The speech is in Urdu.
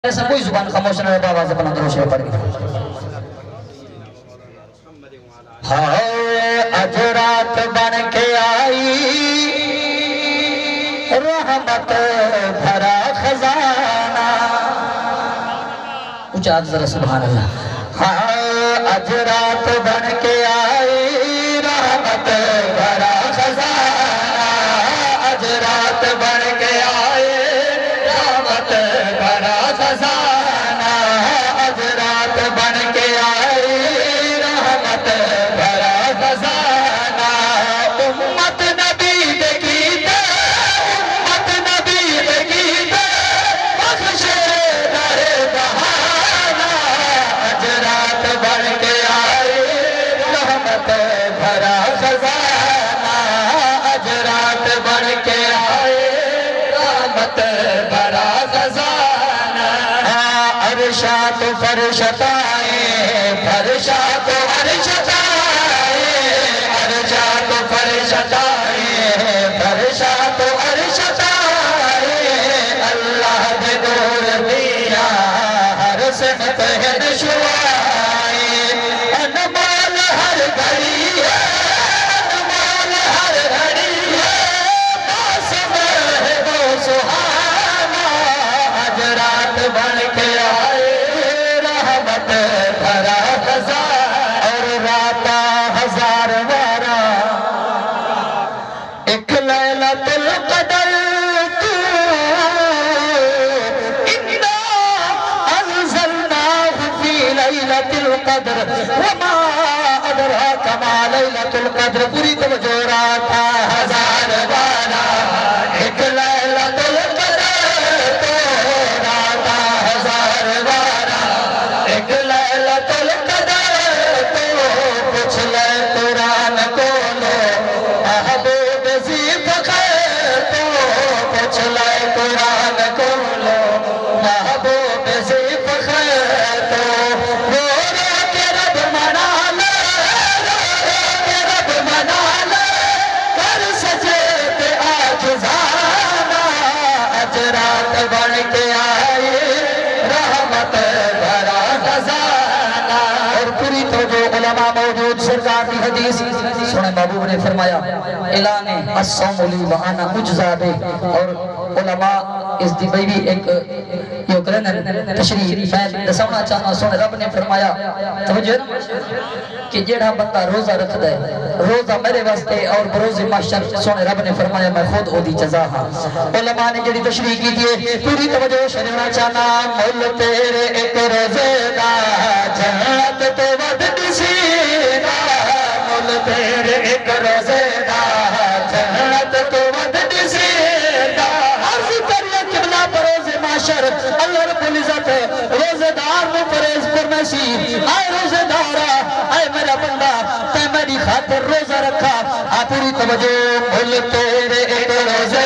ایسا کوئی زبان خاموش نہ رہتا آواز بلند روش میں پڑھ گئی ہائے اجرات بن کے آئی رحمت بھرا خزانہ اونچا ذرا سبحان اللہ ہائے اجرات بن کے آئی رحمت بھرا خزانہ اجرات بن کے آئی رحمت بھرا خزانہ اجرات بن کے آئی رحمت بھرا خزانہ امت نبی دیکھیتے امت نبی دیکھیتے بخشے رہے بہانہ اجرات بن کے آئی رحمت بھرا خزانہ اجرات بن کے آئی رحمت بھرا خزانہ عرشات فرشتائیں فرشات عرشتائیں عرشات فرشتائیں فرشات عرشتائیں اللہ نے نور دیا ہر سمت ہے دشوائیں انمال ہر گھڑی ہے انمال ہر گھڑی ہے موسم ہے وہ سہانا اجرات بن کے آئے رحمت بھرا خزانہ اور راتا ہزار وارا ایک لیلۃ القدر تو انا انزلناہ فی لیلۃ القدر وما ادراک ما لیلۃ القدر پوری توجہ راتا ہزار وارا ایک لیلۃ القدر تو راتا ہزار وارا ایک لیلۃ القدر تو پوچھ لے قرآن کو لو محبوب ذی فخر تو پوچھ لے قرآن کو لو محبوب ذی فخر تو رو رو کے رب منا لے رو رو کے رب منا لے کر سجدے عاجزانہ اجرات بن کے آئی رحمت بھرا خزانہ اور پوری توجہ علماء موجود سرکار کی حدیث سنیں محبوب نے فرمایا اعلان الصوم لی وانا اجزا بہ اور علماء اس دی بھی ایک یہ کرن تشریح میں دسونا چاہنا سونے رب نے فرمایا توجہ نا کہ جیڑا بندہ روزہ رکھ دے روزہ میرے واسطے اور بروز محشر سونے رب نے فرمایا میں خود او دی جزا ہاں علماء نے جڑی تشریح کی دیئے پوری توجہ شنینا چاہنا مول تیرے ایک روزے دا جنت تو ود نسینا مول تیرے ایک روزے دا جنت تو ود نسینا عرض کریے قبلہ بروز محشر اللہ رب العزت روزے دار میں فریض فرمائشی آئے روزے دارا آئے میرا بندہ تے میری خاطر روزہ رکھا آپ پوری توجہ مول تیرے ایک روزے